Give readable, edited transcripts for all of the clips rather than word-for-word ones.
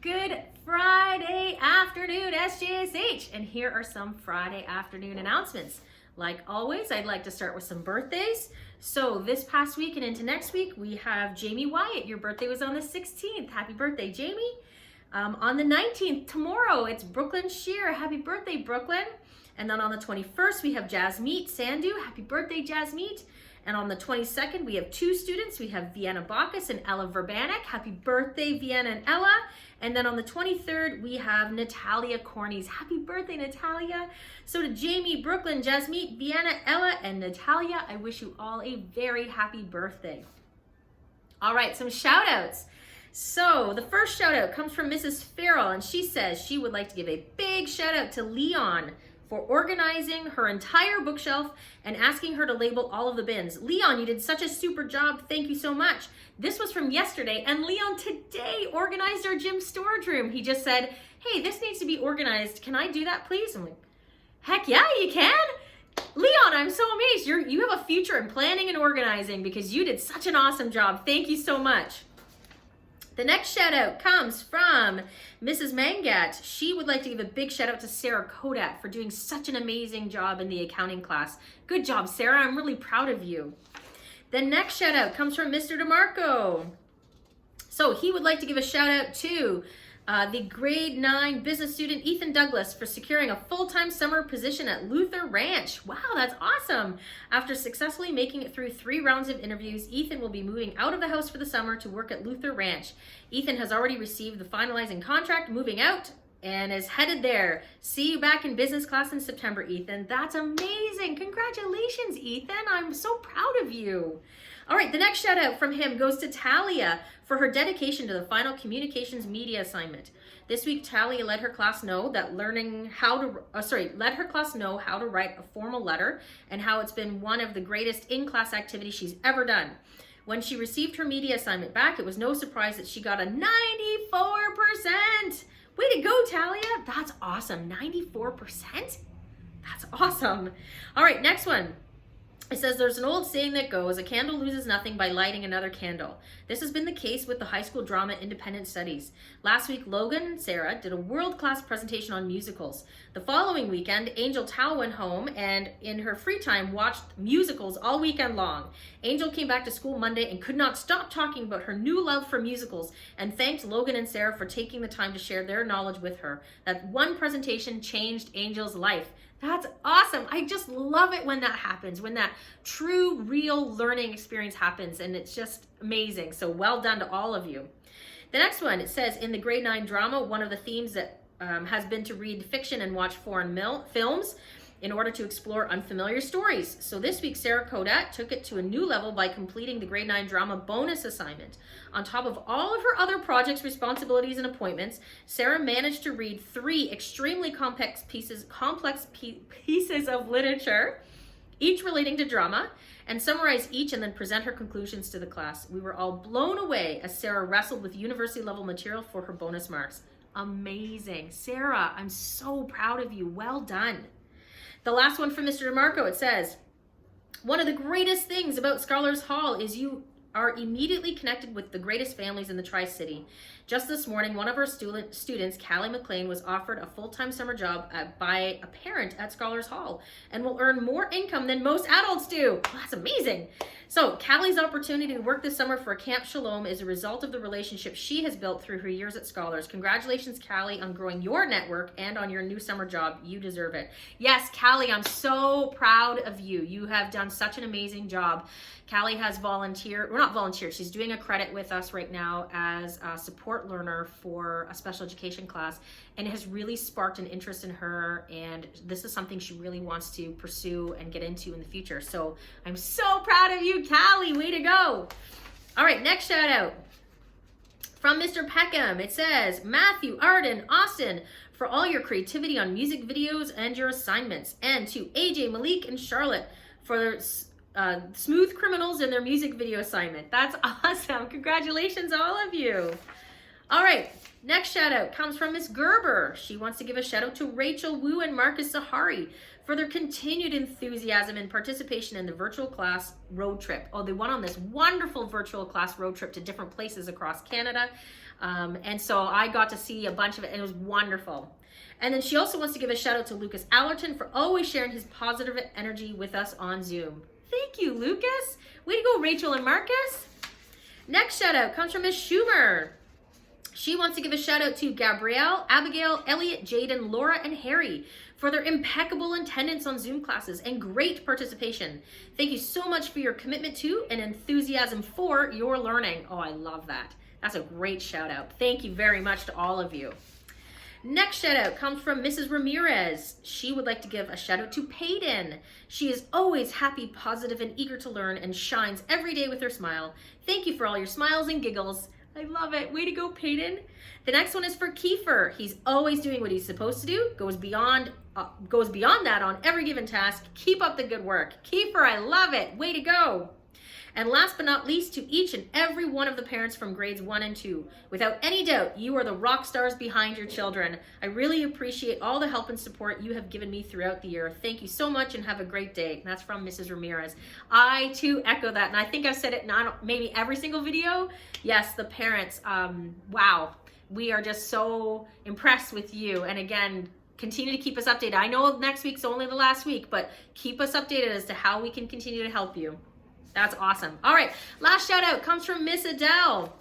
Good Friday afternoon, SJSH, and here are some Friday afternoon announcements. Like always, I'd like to start with some birthdays. So this past week and into next week, we have Jamie Wyatt. Your birthday was on the 16th. Happy birthday, Jamie. On the 19th, tomorrow, it's Brooklyn Shear. Happy birthday, Brooklyn. And then on the 21st, we have Jasmeet Sandhu. Happy birthday, Jasmeet. And on the 22nd, we have two students. We have Vienna Bacchus and Ella Verbanek. Happy birthday, Vienna and Ella. And then on the 23rd, we have Natalia Cornies. Happy birthday, Natalia. So to Jamie, Brooklyn, Jasmeet, Vienna, Ella, and Natalia, I wish you all a very happy birthday. All right, some shout outs. So the first shout out comes from Mrs. Farrell, and she says she would like to give a big shout out to Leon for organizing her entire bookshelf and asking her to label all of the bins. Leon, you did such a super job. Thank you so much. This was from yesterday, and Leon today organized our gym storage room. He just said, hey, this needs to be organized. Can I do that, please? I'm like, heck yeah, you can. Leon, I'm so amazed. You have a future in planning and organizing because you did such an awesome job. Thank you so much. The next shout out comes from Mrs. Mangat. She would like to give a big shout out to Sarah Kodat for doing such an amazing job in the accounting class. Good job, Sarah. I'm really proud of you. The next shout out comes from Mr. DeMarco. So he would like to give a shout out to the grade 9 business student Ethan Douglas for securing a full-time summer position at Luther Ranch. Wow, that's awesome. After successfully making it through 3 rounds of interviews, Ethan will be moving out of the house for the summer to work at Luther Ranch. Ethan has already received the finalizing contract, moving out, and is headed there. See you back in business class in September, Ethan. That's amazing. Congratulations, Ethan. I'm so proud of you. All right, the next shout out from him goes to Talia for her dedication to the final communications media assignment. This week, Talia let her class know that let her class know how to write a formal letter and how it's been one of the greatest in-class activities she's ever done. When she received her media assignment back, it was no surprise that she got a 94%. Way to go, Talia. That's awesome. 94%? That's awesome. All right, next one. It says there's an old saying that goes, a candle loses nothing by lighting another candle. This has been the case with the high school drama independent studies. Last week, Logan and Sarah did a world-class presentation on musicals. The following weekend, Angel Tao went home and in her free time watched musicals all weekend long. Angel came back to school Monday and could not stop talking about her new love for musicals and thanked Logan and Sarah for taking the time to share their knowledge with her. That one presentation changed Angel's life. That's awesome. I just love it when that happens, when that true, real learning experience happens, and it's just amazing. So well done to all of you. The next one, it says, in the grade 9 drama, one of the themes that has been to read fiction and watch foreign films in order to explore unfamiliar stories. So this week, Sarah Kodat took it to a new level by completing the grade 9 drama bonus assignment. On top of all of her other projects, responsibilities, and appointments, Sarah managed to read 3 extremely complex pieces of literature, each relating to drama, and summarize each and then present her conclusions to the class. We were all blown away as Sarah wrestled with university level material for her bonus marks. Amazing. Sarah, I'm so proud of you. Well done. The last one from Mr. DeMarco, it says, one of the greatest things about Scholars Hall is you are immediately connected with the greatest families in the Tri-City. Just this morning, one of our students, Callie McLean, was offered a full-time summer job by a parent at Scholars Hall and will earn more income than most adults do. Well, that's amazing. So Callie's opportunity to work this summer for Camp Shalom is a result of the relationship she has built through her years at Scholars. Congratulations, Callie, on growing your network and on your new summer job. You deserve it. Yes, Callie, I'm so proud of you. You have done such an amazing job. Callie has she's doing a credit with us right now as a support learner for a special education class, and it has really sparked an interest in her, and this is something she really wants to pursue and get into in the future. So I'm so proud of you, Callie. Way to go. All right, next shout out from Mr. Peckham. It says, Matthew, Arden, Austin, for all your creativity on music videos and your assignments, and to AJ, Malik, and Charlotte for Smooth Criminals in their music video assignment. That's awesome. Congratulations, all of you. All right, next shout out comes from Miss Gerber. She wants to give a shout out to Rachel Wu and Marcus Zahari for their continued enthusiasm and participation in the virtual class road trip. Oh, they went on this wonderful virtual class road trip to different places across Canada. And so I got to see a bunch of it, and it was wonderful. And then she also wants to give a shout out to Lucas Allerton for always sharing his positive energy with us on Zoom. Thank you, Lucas. Way to go, Rachel and Marcus. Next shout out comes from Miss Schumer. She wants to give a shout out to Gabrielle, Abigail, Elliot, Jaden, Laura, and Harry for their impeccable attendance on Zoom classes and great participation. Thank you so much for your commitment to and enthusiasm for your learning. Oh, I love that. That's a great shout out. Thank you very much to all of you. Next shout out comes from Mrs. Ramirez. She would like to give a shout out to Peyton. She is always happy, positive, and eager to learn and shines every day with her smile. Thank you for all your smiles and giggles. I love it. Way to go, Peyton. The next one is for Kiefer. He's always doing what he's supposed to do, goes beyond that on every given task. Keep up the good work. Kiefer, I love it. Way to go. And last but not least, to each and every one of the parents from grades 1 and 2. Without any doubt, you are the rock stars behind your children. I really appreciate all the help and support you have given me throughout the year. Thank you so much and have a great day. And that's from Mrs. Ramirez. I too echo that, and I think I've said it not maybe every single video. Yes, the parents, wow. We are just so impressed with you. And again, continue to keep us updated. I know next week's only the last week, but keep us updated as to how we can continue to help you. That's awesome. All right, last shout out comes from Miss Adele.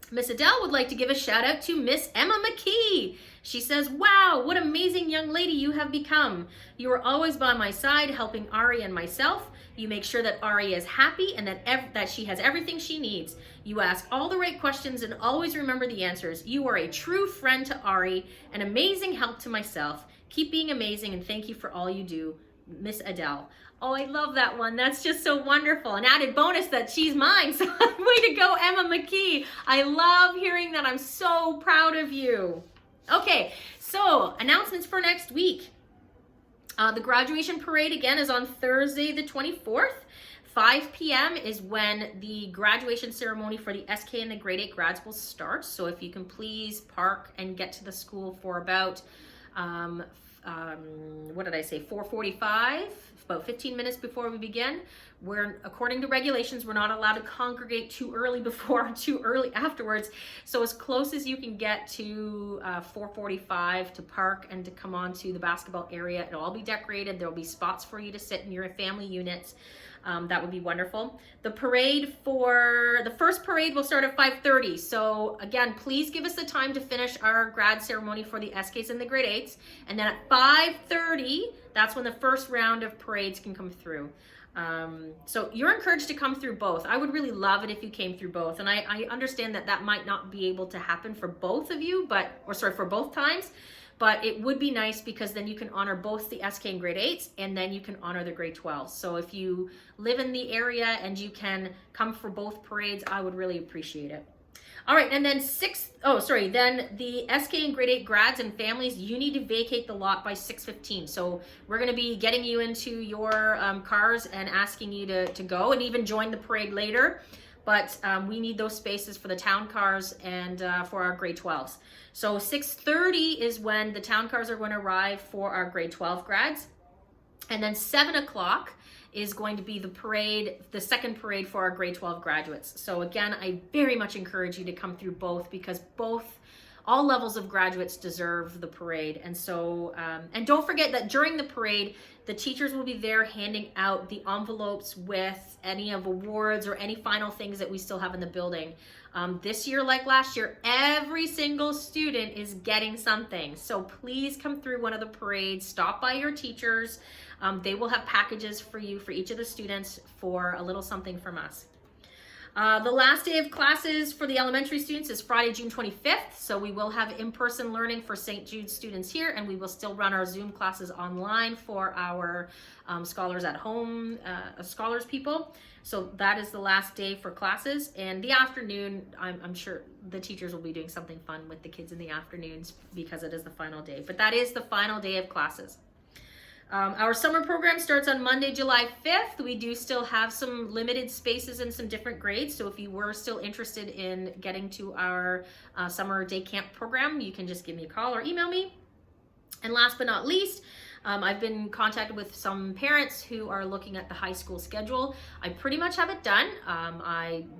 Miss Adele would like to give a shout out to Miss Emma McKee. She says, wow, what amazing young lady you have become. You are always by my side helping Ari and myself. You make sure that Ari is happy and that she has everything she needs. You ask all the right questions and always remember the answers. You are a true friend to Ari, an amazing help to myself. Keep being amazing and thank you for all you do, Miss Adele. Oh, I love that one. That's just so wonderful. An added bonus that she's mine. So way to go, Emma McKee. I love hearing that. I'm so proud of you. Okay, so announcements for next week. The graduation parade again is on Thursday the 24th. 5 p.m. is when the graduation ceremony for the SK and the grade 8 grads will start. So if you can please park and get to the school for about, 4:45, about 15 minutes before we begin. According to regulations, we're not allowed to congregate too early before or too early afterwards. So as close as you can get to 4:45 to park and to come on to the basketball area. It'll all be decorated. There'll be spots for you to sit in your family units. That would be wonderful. The first parade will start at 5:30. So again, please give us the time to finish our grad ceremony for the SKs and the grade 8s. And then at 5:30, that's when the first round of parades can come through. So you're encouraged to come through both. I would really love it if you came through both. And I understand that might not be able to happen for both of you, for both times. But it would be nice because then you can honor both the SK and grade 8s and then you can honor the grade 12s. So if you live in the area and you can come for both parades, I would really appreciate it. All right, and then then the SK and grade 8 grads and families, you need to vacate the lot by 6:15. So we're gonna be getting you into your cars and asking you to go and even join the parade later. But we need those spaces for the town cars and for our grade 12s. So 6:30 is when the town cars are going to arrive for our grade 12 grads. And then 7 o'clock is going to be the second parade for our grade 12 graduates. So again, I very much encourage you to come through both because all levels of graduates deserve the parade. And so, and don't forget that during the parade, the teachers will be there handing out the envelopes with any of awards or any final things that we still have in the building. This year, like last year, every single student is getting something. So please come through one of the parades, stop by your teachers. They will have packages for you, for each of the students, for a little something from us. The last day of classes for the elementary students is Friday, June 25th. So we will have in-person learning for St. Jude students here, and we will still run our Zoom classes online for our scholars at home, scholars people. So that is the last day for classes. And the afternoon, I'm sure the teachers will be doing something fun with the kids in the afternoons because it is the final day. But that is the final day of classes. Our summer program starts on Monday, July 5th. We do still have some limited spaces in some different grades. So if you were still interested in getting to our summer day camp program, you can just give me a call or email me. And last but not least, I've been contacted with some parents who are looking at the high school schedule. I pretty much have it done.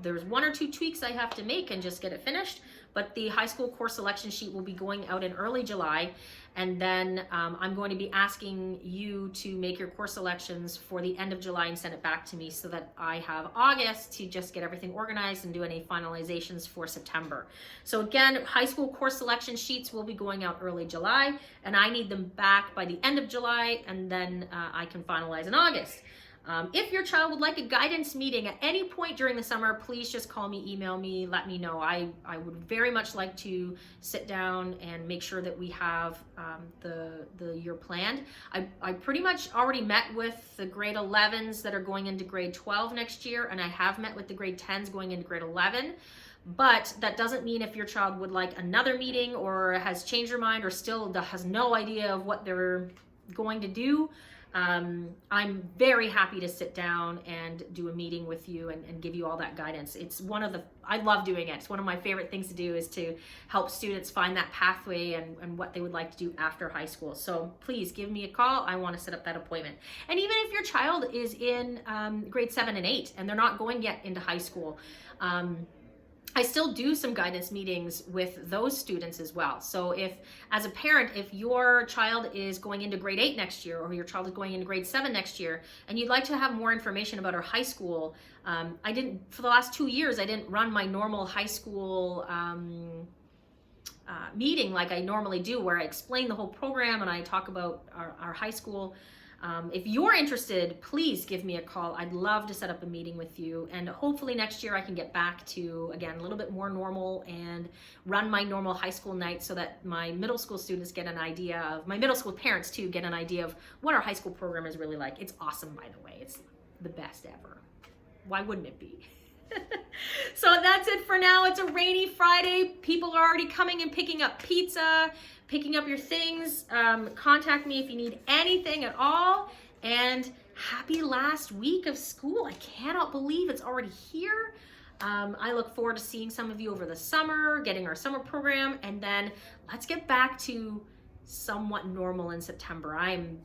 There's 1 or 2 tweaks I have to make and just get it finished. but the high school course selection sheet will be going out in early July. And then I'm going to be asking you to make your course selections for the end of July and send it back to me so that I have August to just get everything organized and do any finalizations for September. So again, high school course selection sheets will be going out early July, and I need them back by the end of July, and then I can finalize in August. If your child would like a guidance meeting at any point during the summer, please just call me, email me, let me know. I would very much like to sit down and make sure that we have the year planned. I pretty much already met with the grade 11s that are going into grade 12 next year, and I have met with the grade 10s going into grade 11. But that doesn't mean if your child would like another meeting or has changed their mind or still has no idea of what they're going to do, I'm very happy to sit down and do a meeting with you and give you all that guidance. It's I love doing it. It's one of my favorite things to do, is to help students find that pathway and what they would like to do after high school. So please give me a call. I want to set up that appointment. And even if your child is in grade 7 and 8 and they're not going yet into high school, I still do some guidance meetings with those students as well. So as a parent, if your child is going into grade 8 next year, or your child is going into grade 7 next year, and you'd like to have more information about our high school, for the last 2 years, I didn't run my normal high school meeting like I normally do, where I explain the whole program and I talk about our high school. If you're interested, please give me a call. I'd love to set up a meeting with you, and hopefully next year I can get back to, again, a little bit more normal and run my normal high school night so that my middle school students get an idea of, my middle school parents too, get an idea of what our high school program is really like. It's awesome, by the way. It's the best ever. Why wouldn't it be? So that's it for now. It's a rainy Friday. People are already coming and picking up pizza, picking up your things. Contact me if you need anything at all. And happy last week of school. I cannot believe it's already here. I look forward to seeing some of you over the summer, getting our summer program, and then let's get back to somewhat normal in September. I'm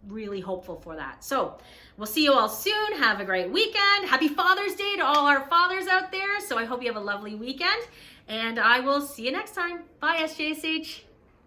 really hopeful for that. So we'll see you all soon. Have a great weekend. Happy Father's Day to all our fathers out there. So I hope you have a lovely weekend, and I will see you next time. Bye, SJSH.